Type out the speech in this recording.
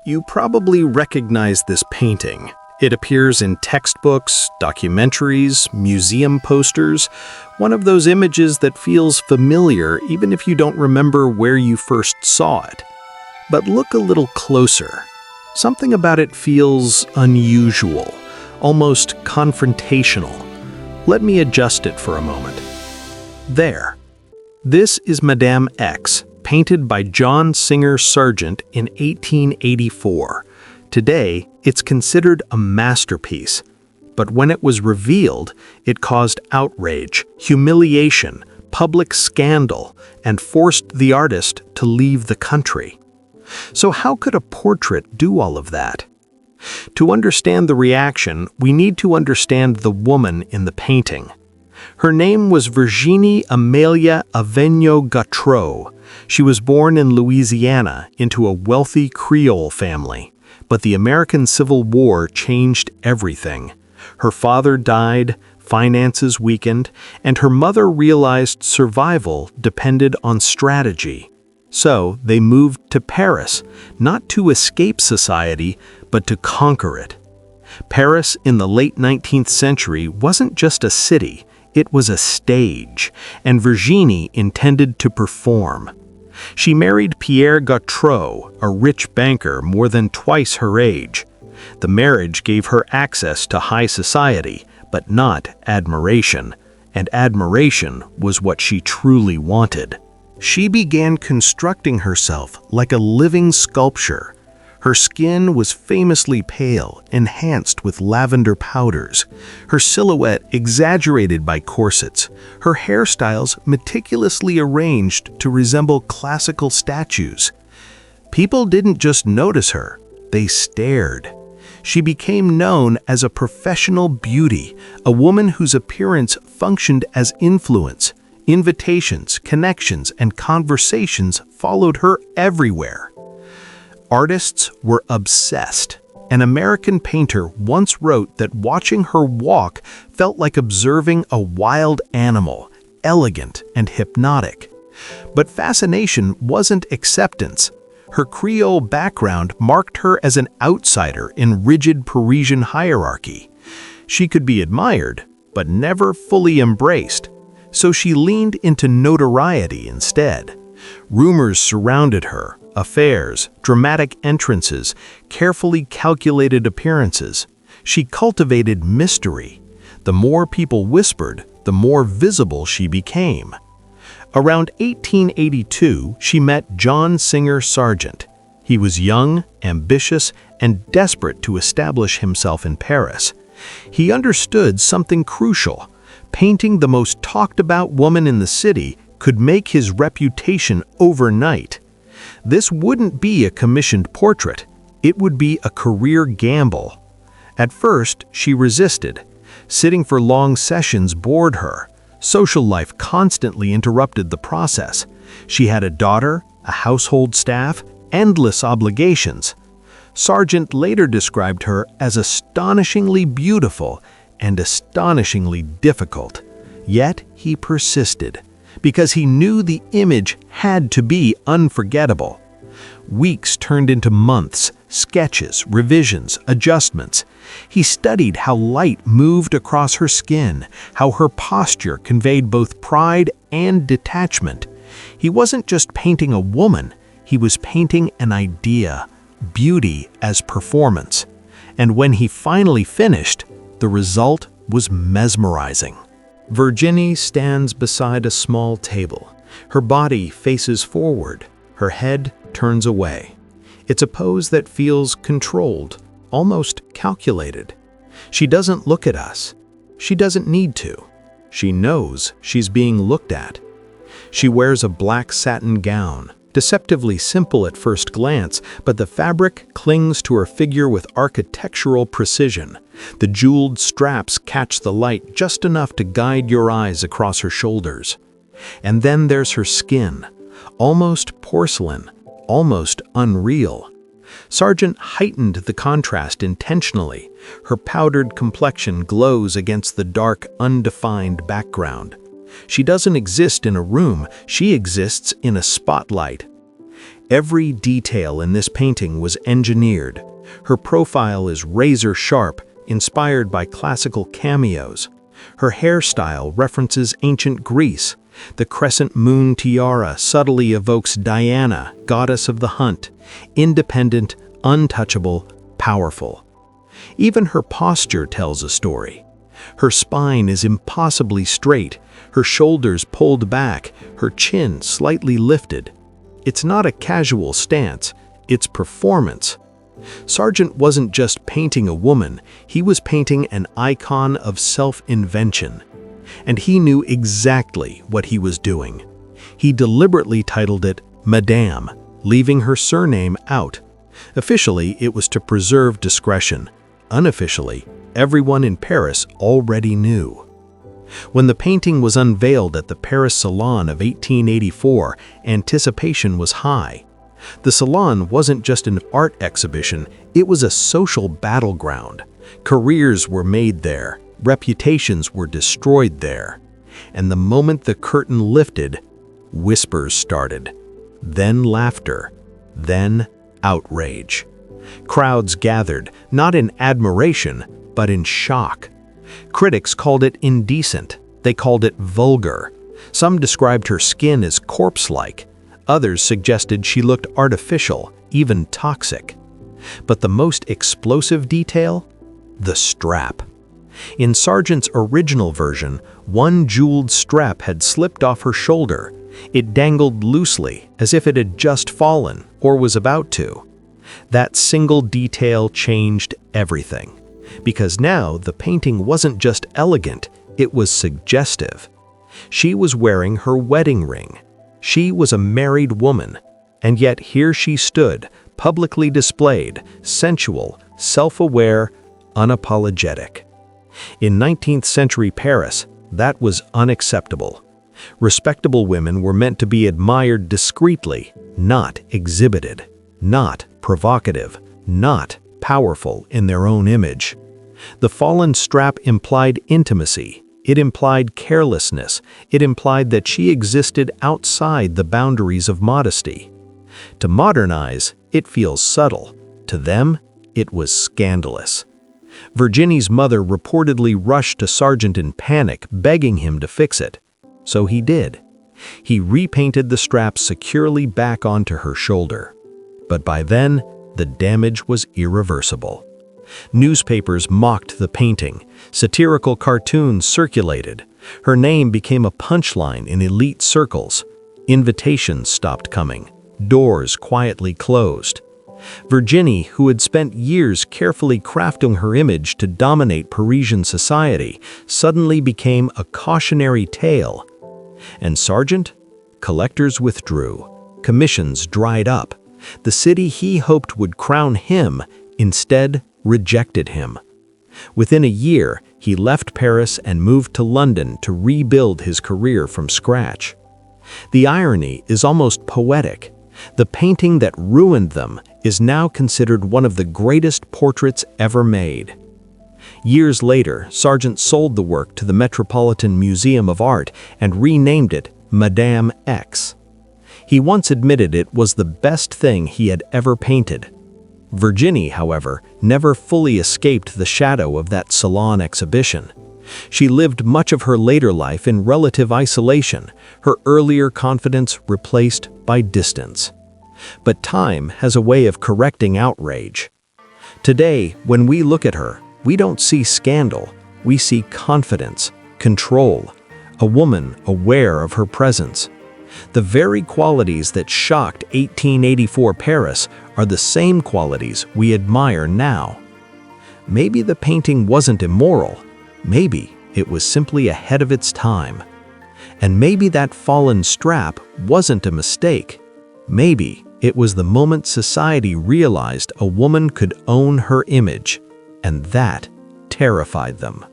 You probably recognize this painting. It appears in textbooks, documentaries, museum posters, one of those images that feels familiar even if you don't remember where you first saw it. But look a little closer. Something about it feels unusual, almost confrontational. Let me adjust it for a moment. There. This is Madame X, painted by John Singer Sargent in 1884. Today, it's considered a masterpiece. But when it was revealed, it caused outrage, humiliation, public scandal, and forced the artist to leave the country. So how could a portrait do all of that? To understand the reaction, we need to understand the woman in the painting. Her name was Virginie Amelia Avegno Gautreau. She was born in Louisiana into a wealthy Creole family. But the American Civil War changed everything. Her father died, finances weakened, and her mother realized survival depended on strategy. So they moved to Paris, not to escape society, but to conquer it. Paris in the late 19th century wasn't just a city, it was a stage, and Virginie intended to perform. She married Pierre Gautreau, a rich banker more than twice her age. The marriage gave her access to high society, but not admiration, and admiration was what she truly wanted. She began constructing herself like a living sculpture. Her skin was famously pale, enhanced with lavender powders, her silhouette exaggerated by corsets, her hairstyles meticulously arranged to resemble classical statues. People didn't just notice her, they stared. She became known as a professional beauty, a woman whose appearance functioned as influence. Invitations, connections, and conversations followed her everywhere. Artists were obsessed. An American painter once wrote that watching her walk felt like observing a wild animal, elegant and hypnotic. But fascination wasn't acceptance. Her Creole background marked her as an outsider in rigid Parisian hierarchy. She could be admired, but never fully embraced. So she leaned into notoriety instead. Rumors surrounded her. Affairs, dramatic entrances, carefully calculated appearances. She cultivated mystery. The more people whispered, the more visible she became. Around 1882, she met John Singer Sargent. He was young, ambitious, and desperate to establish himself in Paris. He understood something crucial. Painting the most talked-about woman in the city could make his reputation overnight. This wouldn't be a commissioned portrait. It would be a career gamble. At first, she resisted. Sitting for long sessions bored her. Social life constantly interrupted the process. She had a daughter, a household staff, endless obligations. Sargent later described her as astonishingly beautiful and astonishingly difficult. Yet he persisted, because he knew the image had to be unforgettable. Weeks turned into months, sketches, revisions, adjustments. He studied how light moved across her skin, how her posture conveyed both pride and detachment. He wasn't just painting a woman, he was painting an idea, beauty as performance. And when he finally finished, the result was mesmerizing. Virginie stands beside a small table. Her body faces forward. Her head turns away. It's a pose that feels controlled, almost calculated. She doesn't look at us. She doesn't need to. She knows she's being looked at. She wears a black satin gown, deceptively simple at first glance, but the fabric clings to her figure with architectural precision. The jeweled straps catch the light just enough to guide your eyes across her shoulders. And then there's her skin, almost porcelain, almost unreal. Sargent heightened the contrast intentionally. Her powdered complexion glows against the dark, undefined background. She doesn't exist in a room, she exists in a spotlight. Every detail in this painting was engineered. Her profile is razor sharp, inspired by classical cameos. Her hairstyle references ancient Greece. The crescent moon tiara subtly evokes Diana, goddess of the hunt, independent, untouchable, powerful. Even her posture tells a story. Her spine is impossibly straight, her shoulders pulled back, her chin slightly lifted. It's not a casual stance, it's performance. Sargent wasn't just painting a woman, he was painting an icon of self-invention. And he knew exactly what he was doing. He deliberately titled it Madame, leaving her surname out. Officially, it was to preserve discretion. Unofficially, everyone in Paris already knew. When the painting was unveiled at the Paris Salon of 1884, anticipation was high. The Salon wasn't just an art exhibition, it was a social battleground. Careers were made there, reputations were destroyed there. And the moment the curtain lifted, whispers started. Then laughter, then outrage. Crowds gathered, not in admiration, but in shock. Critics called it indecent. They called it vulgar. Some described her skin as corpse-like. Others suggested she looked artificial, even toxic. But the most explosive detail? The strap. In Sargent's original version, one jeweled strap had slipped off her shoulder. It dangled loosely, as if it had just fallen, or was about to. That single detail changed everything. Because now the painting wasn't just elegant, it was suggestive. She was wearing her wedding ring. She was a married woman. And yet here she stood, publicly displayed, sensual, self-aware, unapologetic. In 19th century Paris, that was unacceptable. Respectable women were meant to be admired discreetly, not exhibited, not provocative, not powerful in their own image. The fallen strap implied intimacy. It implied carelessness. It implied that she existed outside the boundaries of modesty. To modernize, it feels subtle. To them, it was scandalous. Virginie's mother reportedly rushed to Sargent in panic, begging him to fix it. So he did. He repainted the strap securely back onto her shoulder. But by then, the damage was irreversible. Newspapers mocked the painting. Satirical cartoons circulated. Her name became a punchline in elite circles. Invitations stopped coming. Doors quietly closed. Virginie, who had spent years carefully crafting her image to dominate Parisian society, suddenly became a cautionary tale. And Sargent? Collectors withdrew. Commissions dried up. The city he hoped would crown him, instead rejected him. Within a year, he left Paris and moved to London to rebuild his career from scratch. The irony is almost poetic. The painting that ruined them is now considered one of the greatest portraits ever made. Years later, Sargent sold the work to the Metropolitan Museum of Art and renamed it Madame X. He once admitted it was the best thing he had ever painted. Virginie, however, never fully escaped the shadow of that Salon exhibition. She lived much of her later life in relative isolation, her earlier confidence replaced by distance. But time has a way of correcting outrage. Today, when we look at her, we don't see scandal, we see confidence, control, a woman aware of her presence. The very qualities that shocked 1884 Paris are the same qualities we admire now. Maybe the painting wasn't immoral. Maybe it was simply ahead of its time. And maybe that fallen strap wasn't a mistake. Maybe it was the moment society realized a woman could own her image, and that terrified them.